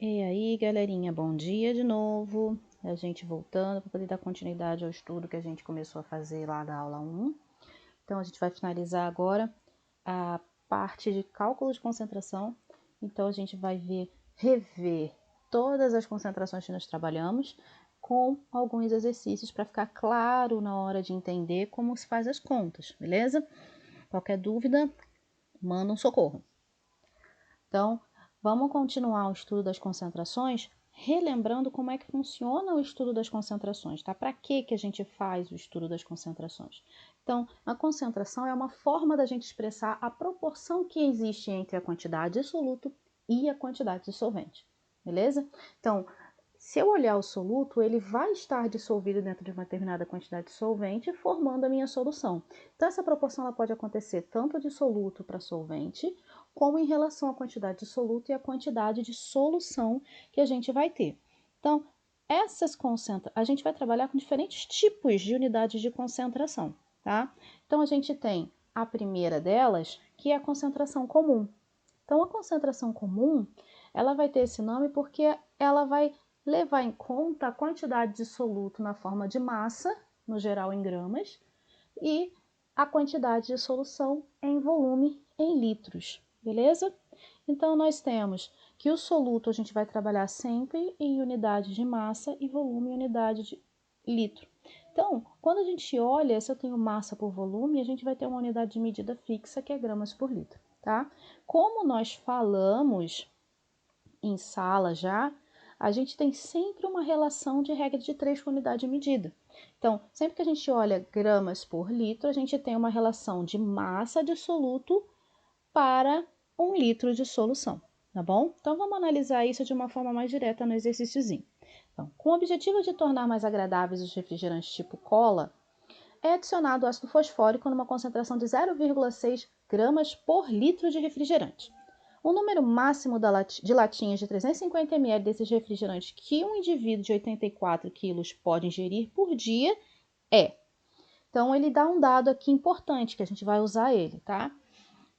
E aí, galerinha, bom dia de novo. A gente voltando para poder dar continuidade ao estudo que a gente começou a fazer lá da aula 1. Então, a gente vai finalizar agora a parte de cálculo de concentração. Então, a gente vai rever todas as concentrações que nós trabalhamos com alguns exercícios para ficar claro na hora de entender como se faz as contas, beleza? Qualquer dúvida, manda um socorro. Então, vamos continuar o estudo das concentrações, relembrando como é que funciona o estudo das concentrações, tá? Para que a gente faz o estudo das concentrações? Então, a concentração é uma forma da gente expressar a proporção que existe entre a quantidade de soluto e a quantidade de solvente, beleza? Então, se eu olhar o soluto, ele vai estar dissolvido dentro de uma determinada quantidade de solvente, formando a minha solução. Então, essa proporção ela pode acontecer tanto de soluto para solvente, como em relação à quantidade de soluto e à quantidade de solução que a gente vai ter. Então, a gente vai trabalhar com diferentes tipos de unidades de concentração, tá? Então, a gente tem a primeira delas, que é a concentração comum. Então, a concentração comum, ela vai ter esse nome porque ela vai levar em conta a quantidade de soluto na forma de massa, no geral em gramas, e a quantidade de solução em volume em litros, beleza? Então, nós temos que o soluto a gente vai trabalhar sempre em unidade de massa e volume em unidade de litro. Então, quando a gente olha, se eu tenho massa por volume, a gente vai ter uma unidade de medida fixa, que é gramas por litro, tá? Como nós falamos em sala já, a gente tem sempre uma relação de regra de 3 com unidade de medida. Então, sempre que a gente olha gramas por litro, a gente tem uma relação de massa de soluto para 1 litro de solução, tá bom? Então, vamos analisar isso de uma forma mais direta no exercíciozinho. Então, com o objetivo de tornar mais agradáveis os refrigerantes tipo cola, é adicionado ácido fosfórico numa concentração de 0,6 gramas por litro de refrigerante. O número máximo de latinhas de 350 ml desses refrigerantes que um indivíduo de 84 quilos pode ingerir por dia é. Então, ele dá um dado aqui importante que a gente vai usar ele, tá?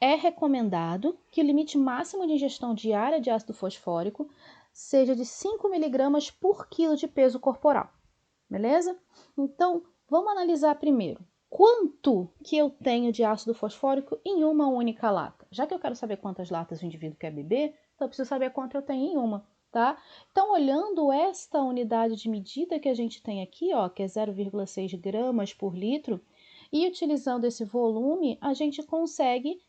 É recomendado que o limite máximo de ingestão diária de ácido fosfórico seja de 5 mg por quilo de peso corporal, beleza? Então, vamos analisar primeiro. Quanto que eu tenho de ácido fosfórico em uma única lata? Já que eu quero saber quantas latas o indivíduo quer beber, então eu preciso saber quanto eu tenho em uma, tá? Então, olhando esta unidade de medida que a gente tem aqui, ó, que é 0,6 gramas por litro, e utilizando esse volume, a gente consegue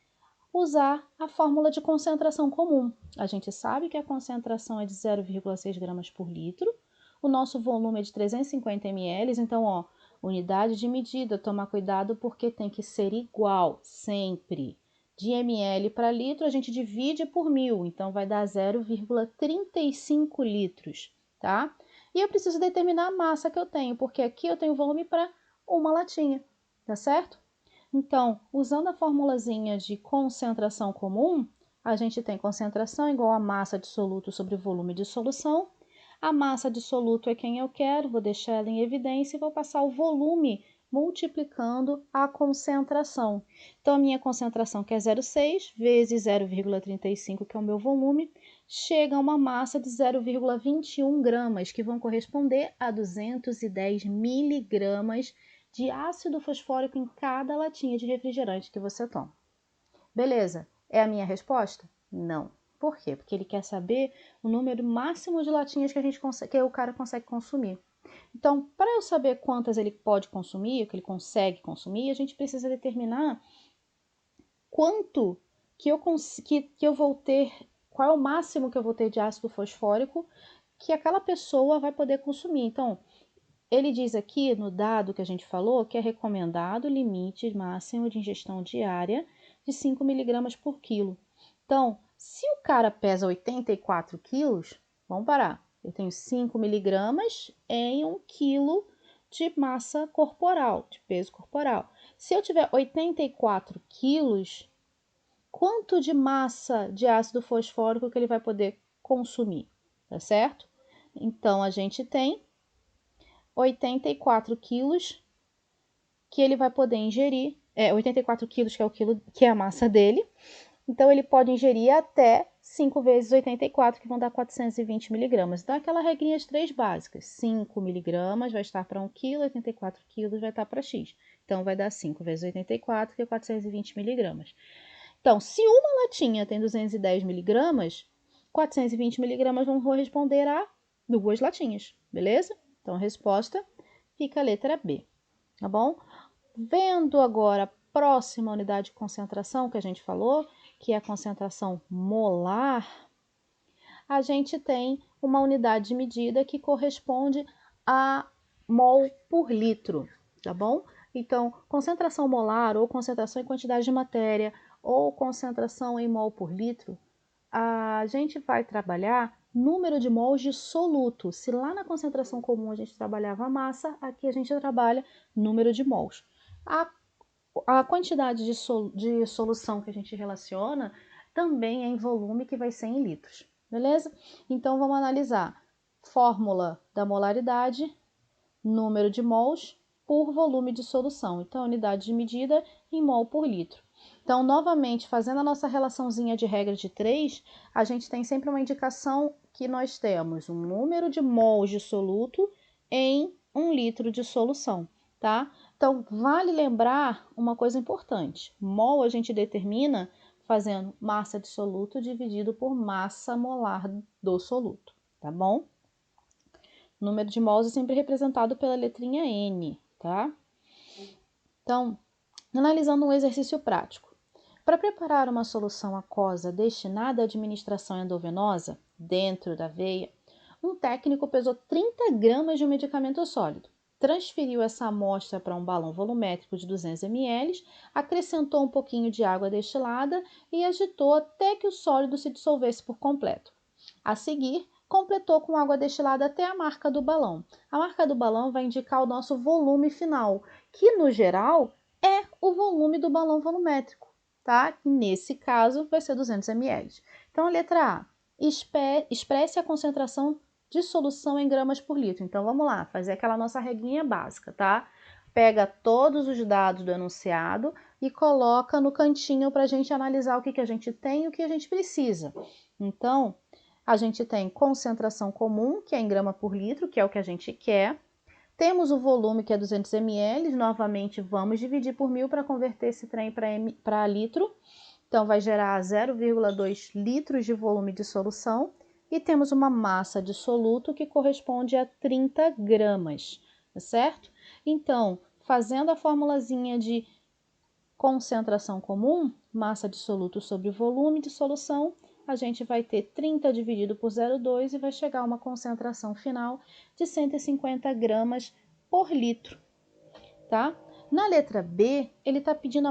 usar a fórmula de concentração comum. A gente sabe que a concentração é de 0,6 gramas por litro, o nosso volume é de 350 ml, então, ó, unidade de medida, tomar cuidado porque tem que ser igual, sempre. De ml para litro, a gente divide por 1000, então vai dar 0,35 litros, tá? E eu preciso determinar a massa que eu tenho, porque aqui eu tenho volume para uma latinha, tá certo? Então, usando a formulazinha de concentração comum, a gente tem concentração igual a massa de soluto sobre volume de solução. A massa de soluto é quem eu quero, vou deixar ela em evidência e vou passar o volume multiplicando a concentração. Então, a minha concentração, que é 0,6 vezes 0,35, que é o meu volume, chega a uma massa de 0,21 gramas, que vão corresponder a 210 miligramas de ácido fosfórico em cada latinha de refrigerante que você toma. Beleza, é a minha resposta? Não. Por quê? Porque ele quer saber o número máximo de latinhas que o cara consegue consumir. Então, para eu saber quantas ele pode consumir, o que ele consegue consumir, a gente precisa determinar quanto que eu vou ter, qual é o máximo que eu vou ter de ácido fosfórico que aquela pessoa vai poder consumir. Então, ele diz aqui no dado que a gente falou que é recomendado o limite máximo de ingestão diária de 5 miligramas por quilo. Então, se o cara pesa 84 quilos, vamos parar. Eu tenho 5 miligramas em 1 quilo de massa corporal, de peso corporal. Se eu tiver 84 quilos, quanto de massa de ácido fosfórico que ele vai poder consumir, tá certo? Então, a gente tem 84 quilos que ele vai poder ingerir, 84 quilos que é o quilo que é a massa dele, então ele pode ingerir até 5 vezes 84, que vão dar 420 miligramas. Então, aquela regrinha de 3 básicas. 5 miligramas vai estar para 1 quilo, 84 quilos vai estar para X. Então, vai dar 5 vezes 84, que é 420 miligramas. Então, se uma latinha tem 210 miligramas, 420 miligramas vão corresponder a 2 latinhas, beleza? Então, a resposta fica a letra B, tá bom? Vendo agora a próxima unidade de concentração que a gente falou, que é a concentração molar, a gente tem uma unidade de medida que corresponde a mol por litro, tá bom? Então, concentração molar ou concentração em quantidade de matéria ou concentração em mol por litro, a gente vai trabalhar número de mols de soluto. Se lá na concentração comum a gente trabalhava a massa, aqui a gente trabalha número de mols. A quantidade de solução que a gente relaciona também é em volume, que vai ser em litros, beleza? Então, vamos analisar fórmula da molaridade, número de mols por volume de solução. Então, unidade de medida em mol por litro. Então, novamente, fazendo a nossa relaçãozinha de regra de 3, a gente tem sempre uma indicação que nós temos um número de mols de soluto em 1 litro de solução, tá? Então, vale lembrar uma coisa importante. Mol a gente determina fazendo massa de soluto dividido por massa molar do soluto, tá bom? O número de mols é sempre representado pela letrinha N, tá? Então, analisando um exercício prático. Para preparar uma solução aquosa destinada à administração endovenosa dentro da veia, um técnico pesou 30 gramas de um medicamento sólido, transferiu essa amostra para um balão volumétrico de 200 ml, acrescentou um pouquinho de água destilada e agitou até que o sólido se dissolvesse por completo. A seguir, completou com água destilada até a marca do balão. A marca do balão vai indicar o nosso volume final, que no geral é o volume do balão volumétrico, tá? Nesse caso vai ser 200 ml. Então, a letra A, expresse a concentração de solução em gramas por litro. Então, vamos lá, fazer aquela nossa regrinha básica, tá? Pega todos os dados do enunciado e coloca no cantinho para a gente analisar o que a gente tem e o que a gente precisa. Então, a gente tem concentração comum, que é em grama por litro, que é o que a gente quer. Temos o volume, que é 200 ml. Novamente, vamos dividir por 1000 para converter esse trem para litro. Então, vai gerar 0,2 litros de volume de solução. E temos uma massa de soluto que corresponde a 30 gramas, tá certo? Então, fazendo a formulazinha de concentração comum, massa de soluto sobre volume de solução, a gente vai ter 30 dividido por 0,2 e vai chegar a uma concentração final de 150 gramas por litro, tá? Na letra B, ele está pedindo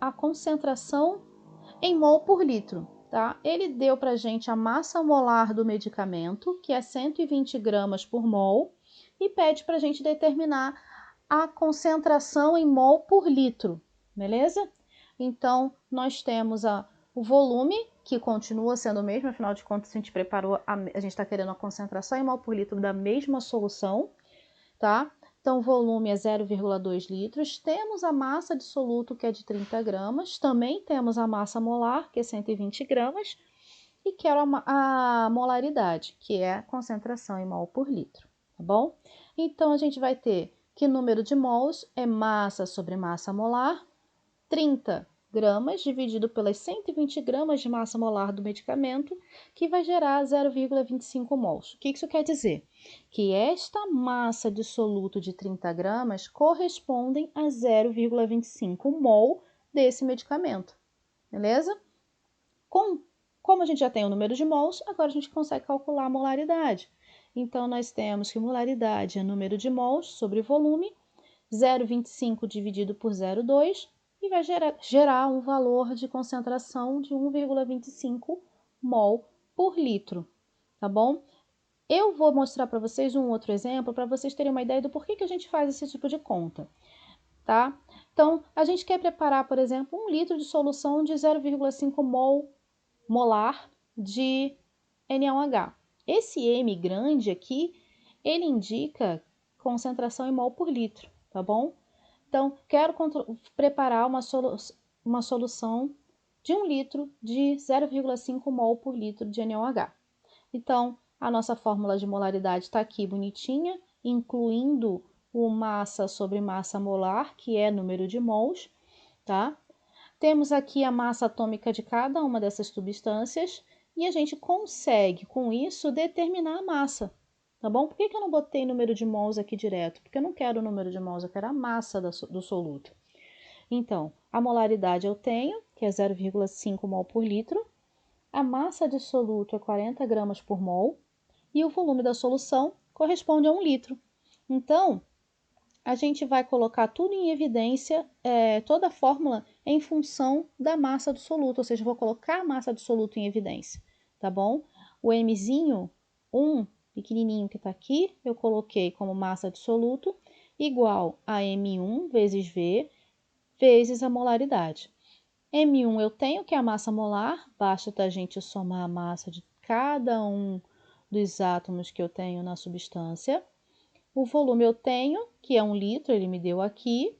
a concentração em mol por litro, tá? Ele deu para a gente a massa molar do medicamento, que é 120 gramas por mol, e pede para a gente determinar a concentração em mol por litro, beleza? Então, nós temos o volume, que continua sendo o mesmo, afinal de contas, a gente preparou, a gente está querendo a concentração em mol por litro da mesma solução, tá? Então, o volume é 0,2 litros. Temos a massa de soluto, que é de 30 gramas. Também temos a massa molar, que é 120 gramas. E quero a molaridade, que é a concentração em mol por litro, tá bom? Então, a gente vai ter que número de mols é massa sobre massa molar, 30 gramas dividido pelas 120 gramas de massa molar do medicamento, que vai gerar 0,25 mols. O que isso quer dizer? Que esta massa de soluto de 30 gramas correspondem a 0,25 mol desse medicamento, beleza? Como a gente já tem o número de mols, agora a gente consegue calcular a molaridade. Então, nós temos que molaridade é número de mols sobre volume, 0,25 dividido por 0,2, e vai gerar um valor de concentração de 1,25 mol por litro, tá bom? Eu vou mostrar para vocês um outro exemplo para vocês terem uma ideia do porquê que a gente faz esse tipo de conta, tá? Então, a gente quer preparar, por exemplo, 1 litro de solução de 0,5 molar de NaOH. Esse M grande aqui, ele indica concentração em mol por litro, tá bom? Então, quero preparar uma solução de 1 litro de 0,5 mol por litro de NaOH. Então, a nossa fórmula de molaridade está aqui bonitinha, incluindo o massa sobre massa molar, que é número de mols, tá? Temos aqui a massa atômica de cada uma dessas substâncias e a gente consegue, com isso, determinar a massa, tá bom? Por que eu não botei número de mols aqui direto? Porque eu não quero o número de mols, eu quero a massa do soluto. Então, a molaridade eu tenho, que é 0,5 mol por litro, a massa de soluto é 40 gramas por mol e o volume da solução corresponde a 1 litro. Então, a gente vai colocar tudo em evidência, toda a fórmula em função da massa do soluto, ou seja, eu vou colocar a massa do soluto em evidência, tá bom? O Mzinho, 1, pequenininho que está aqui, eu coloquei como massa de soluto, igual a M1 vezes V, vezes a molaridade. M1 eu tenho, que é a massa molar, basta a gente somar a massa de cada um dos átomos que eu tenho na substância. O volume eu tenho, que é 1 litro, ele me deu aqui,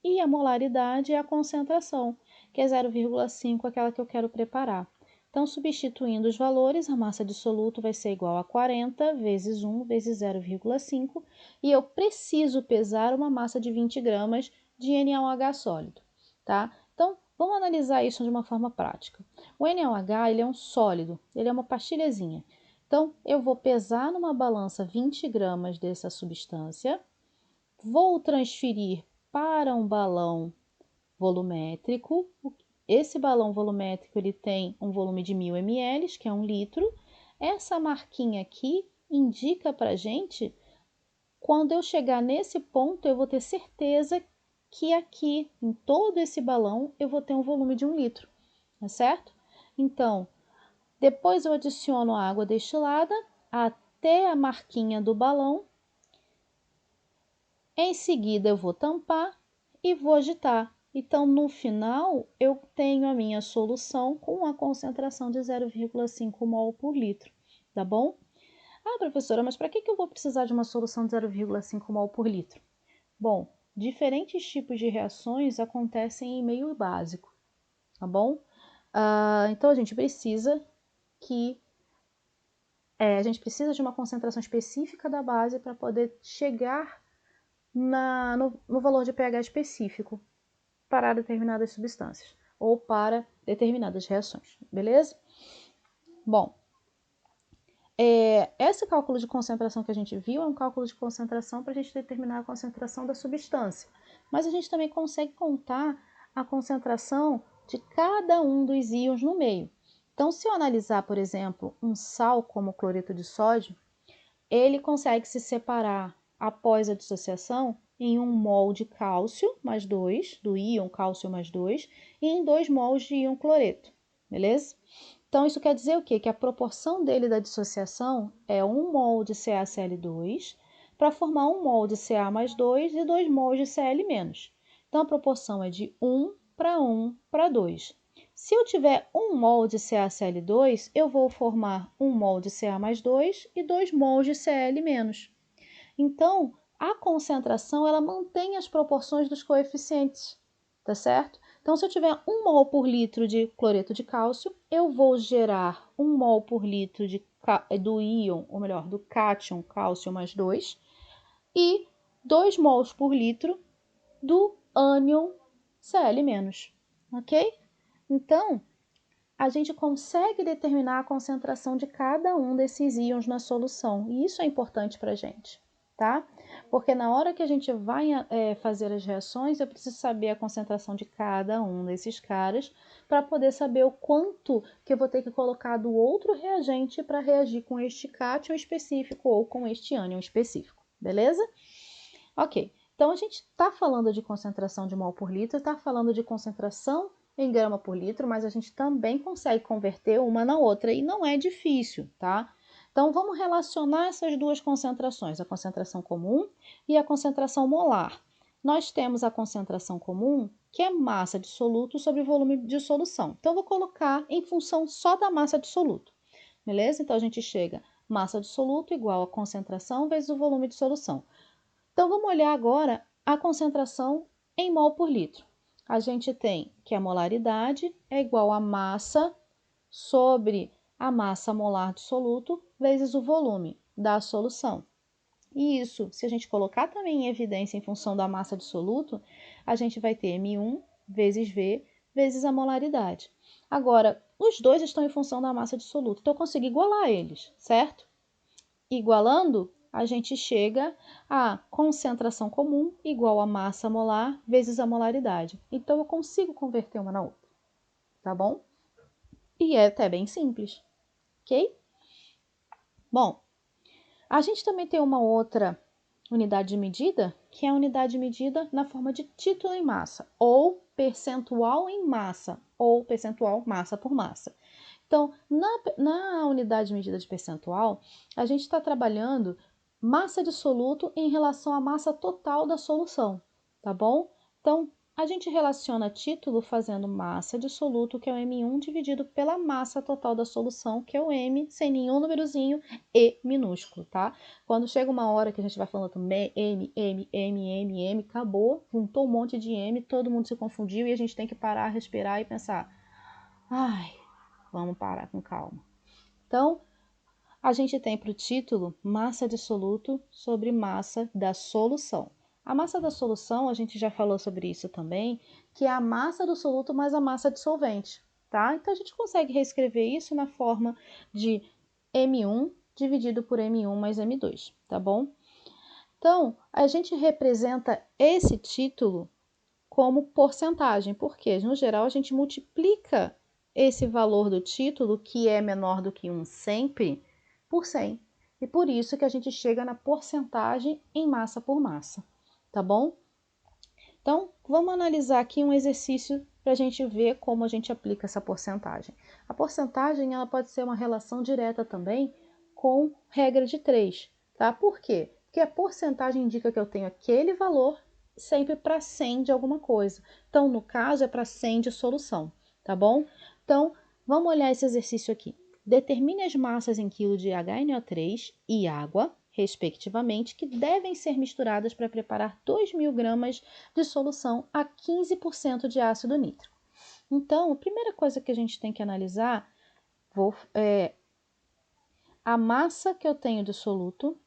e a molaridade é a concentração, que é 0,5, aquela que eu quero preparar. Então, substituindo os valores, a massa de soluto vai ser igual a 40 vezes 1 vezes 0,5, e eu preciso pesar uma massa de 20 gramas de NaOH sólido, tá? Então, vamos analisar isso de uma forma prática. O NaOH, ele é um sólido, ele é uma pastilhazinha. Então, eu vou pesar numa balança 20 gramas dessa substância, vou transferir para um balão volumétrico. Esse balão volumétrico ele tem um volume de 1000 ml, que é 1 litro. Essa marquinha aqui indica para a gente, quando eu chegar nesse ponto, eu vou ter certeza que aqui, em todo esse balão, eu vou ter um volume de 1 litro, tá certo? Então, depois eu adiciono a água destilada até a marquinha do balão. Em seguida, eu vou tampar e vou agitar. Então, no final, eu tenho a minha solução com a concentração de 0,5 mol por litro, tá bom? Ah, professora, mas para que eu vou precisar de uma solução de 0,5 mol por litro? Bom, diferentes tipos de reações acontecem em meio básico, tá bom? Então, a gente precisa de uma concentração específica da base para poder chegar no valor de pH específico para determinadas substâncias ou para determinadas reações, beleza? Bom, esse cálculo de concentração que a gente viu é um cálculo de concentração para a gente determinar a concentração da substância, mas a gente também consegue contar a concentração de cada um dos íons no meio. Então, se eu analisar, por exemplo, um sal como o cloreto de sódio, ele consegue se separar após a dissociação em 1 mol de cálcio mais 2, do íon cálcio mais 2, e em 2 mols de íon cloreto, beleza? Então, isso quer dizer o quê? Que a proporção dele da dissociação é 1 mol de CaCl2 para formar 1 mol de Ca mais 2 e 2 mols de Cl-. Então, a proporção é de 1 para 1 para 2. Se eu tiver 1 mol de CaCl2, eu vou formar 1 mol de Ca mais 2 e 2 mols de Cl-. Então, a concentração ela mantém as proporções dos coeficientes, tá certo? Então, se eu tiver 1 mol por litro de cloreto de cálcio, eu vou gerar 1 mol por litro do íon, ou melhor, do cátion cálcio mais 2, e 2 mols por litro do ânion Cl-, ok? Então, a gente consegue determinar a concentração de cada um desses íons na solução, e isso é importante para a gente, tá? Porque na hora que a gente vai fazer as reações, eu preciso saber a concentração de cada um desses caras para poder saber o quanto que eu vou ter que colocar do outro reagente para reagir com este cátion específico ou com este ânion específico, beleza? Ok, então a gente está falando de concentração de mol por litro, está falando de concentração em grama por litro, mas a gente também consegue converter uma na outra e não é difícil, tá? Então, vamos relacionar essas duas concentrações, a concentração comum e a concentração molar. Nós temos a concentração comum, que é massa de soluto sobre volume de solução. Então, eu vou colocar em função só da massa de soluto, beleza? Então, a gente chega massa de soluto igual a concentração vezes o volume de solução. Então, vamos olhar agora a concentração em mol por litro. a gente tem que a molaridade é igual a massa sobre a massa molar do soluto vezes o volume da solução. E isso, se a gente colocar também em evidência em função da massa de soluto, a gente vai ter M1 vezes V vezes a molaridade. Agora, os dois estão em função da massa de soluto, então eu consigo igualar eles, certo? Igualando, a gente chega a concentração comum igual a massa molar vezes a molaridade. Então, eu consigo converter uma na outra, tá bom? E é até bem simples, ok? Bom, a gente também tem uma outra unidade de medida, que é a unidade de medida na forma de título em massa, ou percentual em massa, ou percentual massa por massa. Então, na unidade de medida de percentual, a gente está trabalhando massa de soluto em relação à massa total da solução, tá bom? Então, a gente relaciona título fazendo massa de soluto, que é o M1, dividido pela massa total da solução, que é o M, sem nenhum númerozinho, E minúsculo, tá? Quando chega uma hora que a gente vai falando M, acabou, juntou um monte de M, todo mundo se confundiu e a gente tem que parar, respirar e pensar, ai, vamos parar com calma. Então, a gente tem para o título massa de soluto sobre massa da solução. A massa da solução, a gente já falou sobre isso também, que é a massa do soluto mais a massa de solvente, tá? Então, a gente consegue reescrever isso na forma de M1 dividido por M1 mais M2, tá bom? Então, a gente representa esse título como porcentagem, porque no geral a gente multiplica esse valor do título, que é menor do que 1 sempre, por 100. E por isso que a gente chega na porcentagem em massa por massa, tá bom? Então, vamos analisar aqui um exercício para a gente ver como a gente aplica essa porcentagem. A porcentagem ela pode ser uma relação direta também com regra de 3, tá? Por quê? Porque a porcentagem indica que eu tenho aquele valor sempre para 100 de alguma coisa. Então, no caso, é para 100 de solução, tá bom? Então, vamos olhar esse exercício aqui. Determine as massas em quilo de HNO3 e água, respectivamente, que devem ser misturadas para preparar 2.000 gramas de solução a 15% de ácido nítrico. Então, a primeira coisa que a gente tem que analisar é a massa que eu tenho de soluto,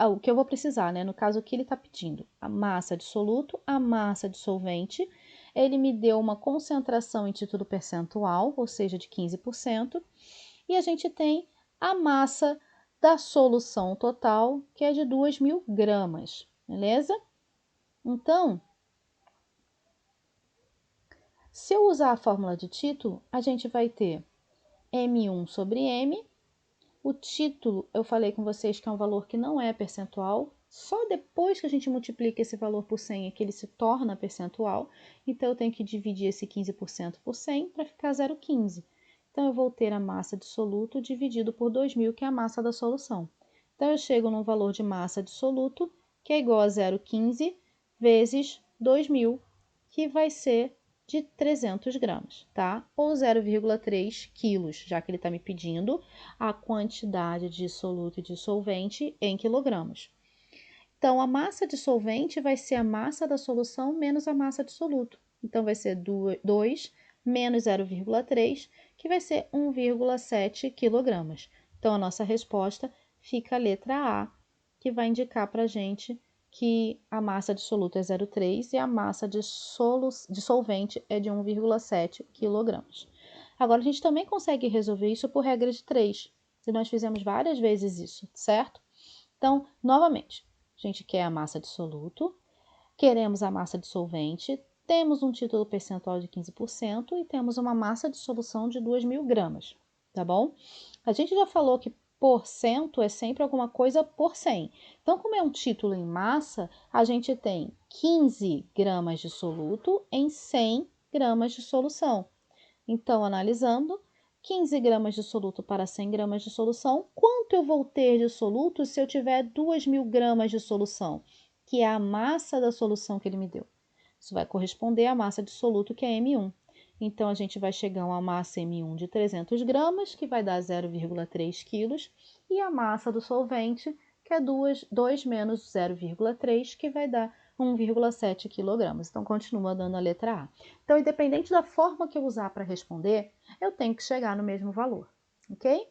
o que eu vou precisar, né? No caso, o que ele está pedindo? A massa de soluto, a massa de solvente. Ele me deu uma concentração em título percentual, ou seja, de 15%. E a gente tem a massa da solução total, que é de 2.000 gramas, beleza? Então, se eu usar a fórmula de título, a gente vai ter M1 sobre M. O título, eu falei com vocês que é um valor que não é percentual. Só depois que a gente multiplica esse valor por 100 é que ele se torna percentual. Então, eu tenho que dividir esse 15% por 100 para ficar 0,15. Então, eu vou ter a massa de soluto dividido por 2.000, que é a massa da solução. Então, eu chego num valor de massa de soluto, que é igual a 0,15 vezes 2.000, que vai ser de 300 gramas, tá? Ou 0,3 quilos, já que ele está me pedindo a quantidade de soluto e de solvente em quilogramas. Então, a massa de solvente vai ser a massa da solução menos a massa de soluto. Então, vai ser 2 menos 0,3, que vai ser 1,7 quilogramas. Então, a nossa resposta fica a letra A, que vai indicar para a gente que a massa de soluto é 0,3 e a massa de solvente é de 1,7 quilogramas. Agora, a gente também consegue resolver isso por regra de 3, e nós fizemos várias vezes isso, certo? Então, novamente, a gente quer a massa de soluto, queremos a massa de solvente, temos um título percentual de 15% e temos uma massa de solução de 2.000 gramas, tá bom? A gente já falou que porcento é sempre alguma coisa por 100. Então, como é um título em massa, a gente tem 15 gramas de soluto em 100 gramas de solução. Então, analisando, 15 gramas de soluto para 100 gramas de solução, quanto eu vou ter de soluto se eu tiver 2.000 gramas de solução, que é a massa da solução que ele me deu? Isso vai corresponder à massa de soluto, que é M1. Então, a gente vai chegar a uma massa M1 de 300 gramas, que vai dar 0,3 quilos, e a massa do solvente, que é 2 menos 0,3, que vai dar 1,7 kg. Então, continua dando a letra A. Então, independente da forma que eu usar para responder, eu tenho que chegar no mesmo valor, ok?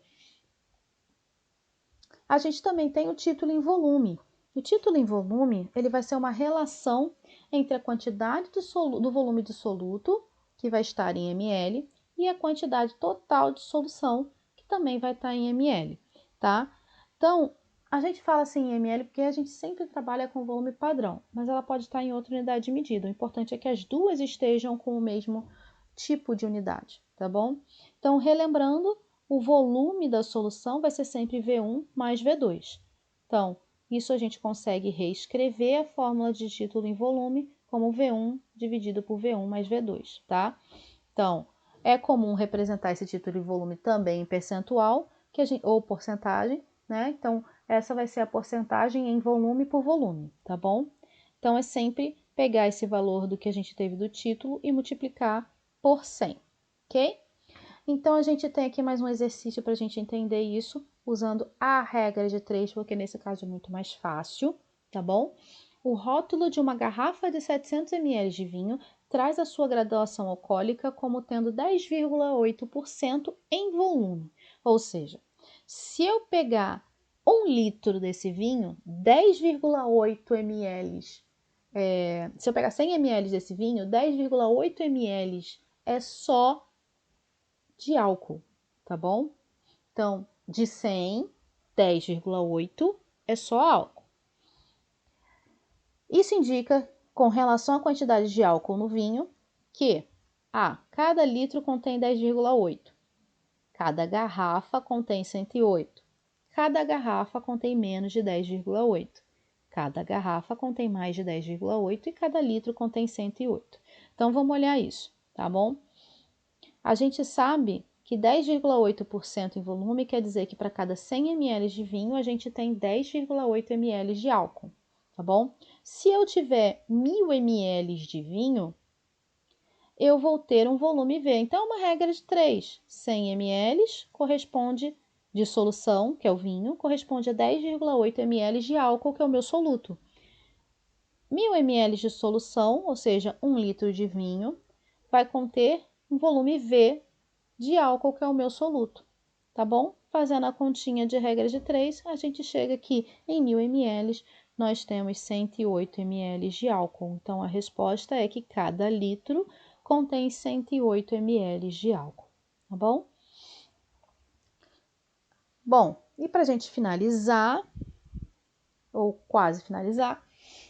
A gente também tem o título em volume. O título em volume, ele vai ser uma relação entre a quantidade do volume de soluto, que vai estar em ml, e a quantidade total de solução, que também vai estar em ml, tá? Então, a gente fala assim em ml porque a gente sempre trabalha com volume padrão, mas ela pode estar em outra unidade de medida. O importante é que as duas estejam com o mesmo tipo de unidade, tá bom? Então, relembrando, o volume da solução vai ser sempre V1 mais V2. Então, isso a gente consegue reescrever a fórmula de título em volume como V1 dividido por V1 mais V2, tá? Então, é comum representar esse título em volume também em percentual, ou porcentagem, né? Então, essa vai ser a porcentagem em volume por volume, tá bom? Então, é sempre pegar esse valor do que a gente teve do título e multiplicar por 100, ok? Então, a gente tem aqui mais um exercício para a gente entender isso, usando a regra de 3, porque nesse caso é muito mais fácil, tá bom? O rótulo de uma garrafa de 700 ml de vinho traz a sua graduação alcoólica como tendo 10,8% em volume. Ou seja, se eu pegar 1 litro desse vinho, 10,8 ml, se eu pegar 100 ml desse vinho, 10,8 ml é só de álcool, tá bom? Então, de 100, 10,8 é só álcool. Isso indica, com relação à quantidade de álcool no vinho, que cada litro contém 10,8, cada garrafa contém 108, cada garrafa contém menos de 10,8, cada garrafa contém mais de 10,8 e cada litro contém 108. Então, vamos olhar isso, tá bom? A gente sabe que 10,8% em volume quer dizer que para cada 100 ml de vinho, a gente tem 10,8 ml de álcool, tá bom? Se eu tiver 1.000 ml de vinho, eu vou ter um volume V. Então, é uma regra de 3. 100 ml corresponde de solução, que é o vinho, corresponde a 10,8 ml de álcool, que é o meu soluto. 1.000 ml de solução, ou seja, 1 litro de vinho, vai conter um volume V de álcool, que é o meu soluto, tá bom? Fazendo a continha de regra de 3, a gente chega aqui em 1.000 ml, nós temos 108 ml de álcool. Então, a resposta é que cada litro contém 108 ml de álcool, tá bom? Bom, e para a gente finalizar, ou quase finalizar,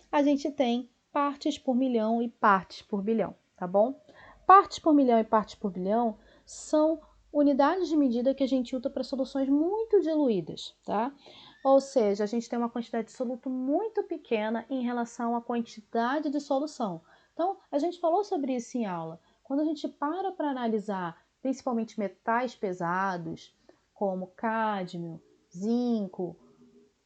a gente tem partes por milhão e partes por bilhão, tá bom? Partes por milhão e partes por bilhão são unidades de medida que a gente usa para soluções muito diluídas, tá? Ou seja, a gente tem uma quantidade de soluto muito pequena em relação à quantidade de solução. Então, a gente falou sobre isso em aula. Quando a gente para analisar, principalmente metais pesados, como cádmio, zinco,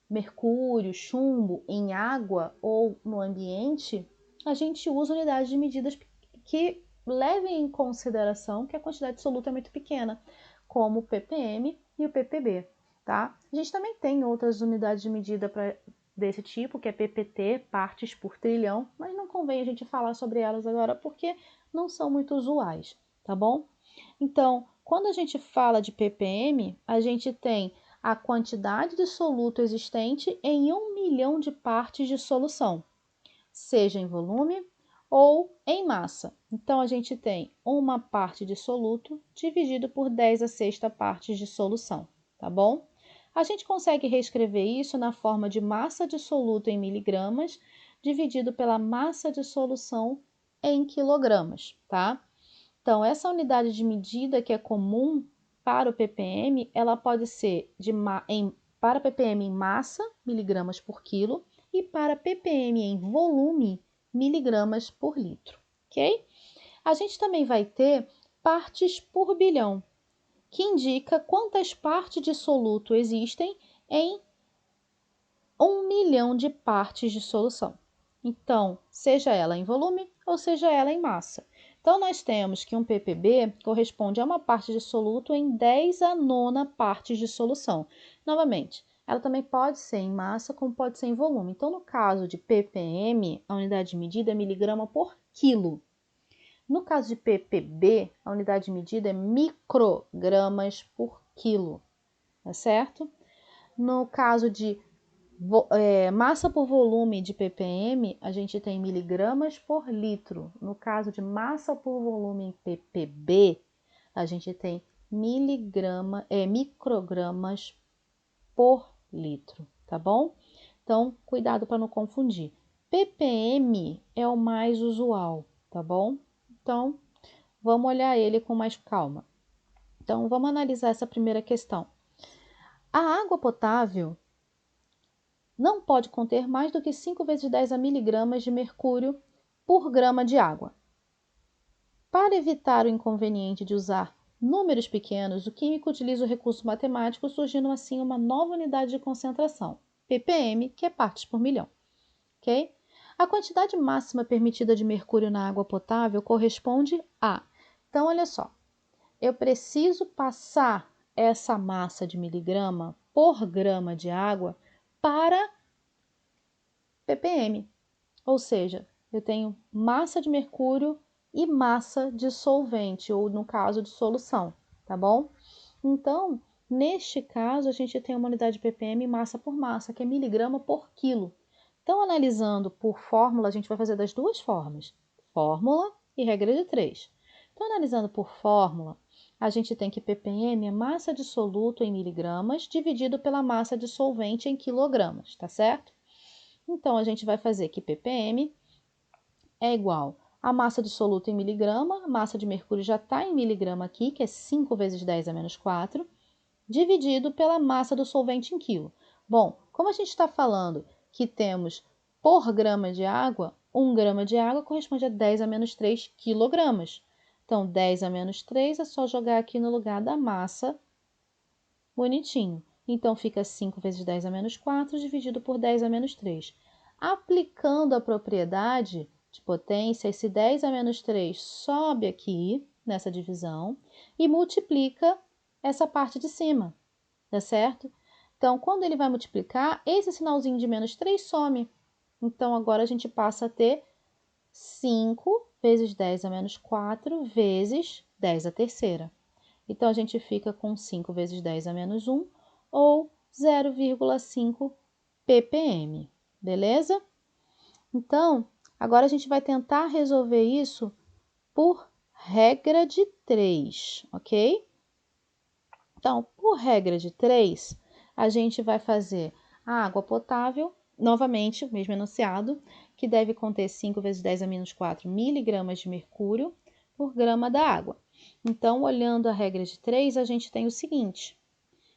mercúrio, chumbo em água ou no ambiente, a gente usa unidades de medidas que levem em consideração que a quantidade de soluto é muito pequena, como o ppm e o ppb, tá? A gente também tem outras unidades de medida desse tipo, que é ppt, partes por trilhão, mas não convém a gente falar sobre elas agora porque não são muito usuais, tá bom? Então, quando a gente fala de ppm, a gente tem a quantidade de soluto existente em 1 milhão de partes de solução, seja em volume ou em massa. Então, a gente tem uma parte de soluto dividido por 10 a sexta partes de solução, tá bom? A gente consegue reescrever isso na forma de massa de soluto em miligramas dividido pela massa de solução em quilogramas, tá? Então, essa unidade de medida que é comum para o ppm, ela pode ser para ppm em massa, miligramas por quilo, e para ppm em volume, miligramas por litro, ok? A gente também vai ter partes por bilhão, que indica quantas partes de soluto existem em 1 milhão de partes de solução. Então, seja ela em volume ou seja ela em massa. Então, nós temos que um ppb corresponde a uma parte de soluto em 10 a nona partes de solução. Novamente, ela também pode ser em massa, como pode ser em volume. Então, no caso de ppm, a unidade de medida é miligrama por quilo. No caso de ppb, a unidade de medida é microgramas por quilo, tá certo? No caso de massa por volume de ppm, a gente tem miligramas por litro. No caso de massa por volume em ppb, a gente tem microgramas por litro, tá bom? Então, cuidado para não confundir. ppm é o mais usual, tá bom? Então, vamos olhar ele com mais calma. Então, vamos analisar essa primeira questão. A água potável não pode conter mais do que 5 vezes 10 a miligramas de mercúrio por grama de água. Para evitar o inconveniente de usar números pequenos, o químico utiliza o recurso matemático, surgindo assim uma nova unidade de concentração, ppm, que é partes por milhão. Ok? A quantidade máxima permitida de mercúrio na água potável corresponde a... Então, olha só, eu preciso passar essa massa de miligrama por grama de água para ppm. Ou seja, eu tenho massa de mercúrio e massa de solvente, ou no caso de solução, tá bom? Então, neste caso, a gente tem uma unidade de ppm massa por massa, que é miligrama por quilo. Então, analisando por fórmula, a gente vai fazer das duas formas, fórmula e regra de 3. Então, analisando por fórmula, a gente tem que ppm é massa de soluto em miligramas dividido pela massa de solvente em quilogramas, tá certo? Então, a gente vai fazer que ppm é igual a massa de soluto em miligrama, a massa de mercúrio já está em miligrama aqui, que é 5 vezes 10 a menos 4, dividido pela massa do solvente em quilo. Bom, como a gente está falando que temos por grama de água, 1 grama de água corresponde a 10 a menos 3 quilogramas. Então, 10 a menos 3 é só jogar aqui no lugar da massa, bonitinho. Então, fica 5 vezes 10 a menos 4 dividido por 10 a menos 3. Aplicando a propriedade de potência, esse 10 a menos 3 sobe aqui nessa divisão e multiplica essa parte de cima, tá certo? Então, quando ele vai multiplicar, esse sinalzinho de menos 3 some. Então, agora a gente passa a ter 5 vezes 10 a menos 4 vezes 10 a terceira. Então, a gente fica com 5 vezes 10 a menos 1, ou 0,5 ppm, beleza? Então, agora a gente vai tentar resolver isso por regra de 3, ok? Então, por regra de 3, a gente vai fazer a água potável, novamente, o mesmo enunciado, que deve conter 5 vezes 10 a menos 4 miligramas de mercúrio por grama da água. Então, olhando a regra de 3, a gente tem o seguinte: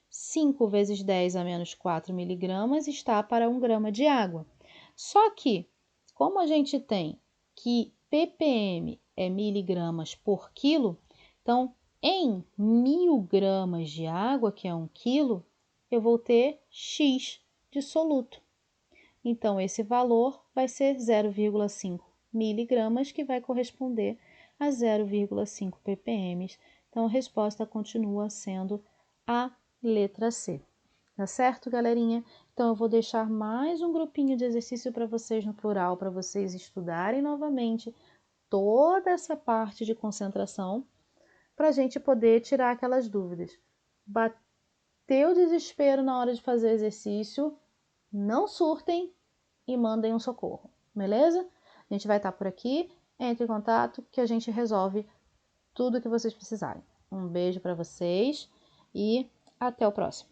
5 vezes 10 a menos 4 miligramas está para 1 grama de água. Só que, como a gente tem que ppm é miligramas por quilo, então, em 1000 gramas de água, que é 1 quilo, eu vou ter X de soluto. Então, esse valor vai ser 0,5 miligramas, que vai corresponder a 0,5 ppm. Então, a resposta continua sendo a letra C. Tá certo, galerinha? Então, eu vou deixar mais um grupinho de exercício para vocês no plural, para vocês estudarem novamente toda essa parte de concentração, para a gente poder tirar aquelas dúvidas. Bateu o desespero na hora de fazer exercício, não surtem e mandem um socorro, beleza? A gente vai estar por aqui, entre em contato que a gente resolve tudo o que vocês precisarem. Um beijo para vocês e até o próximo.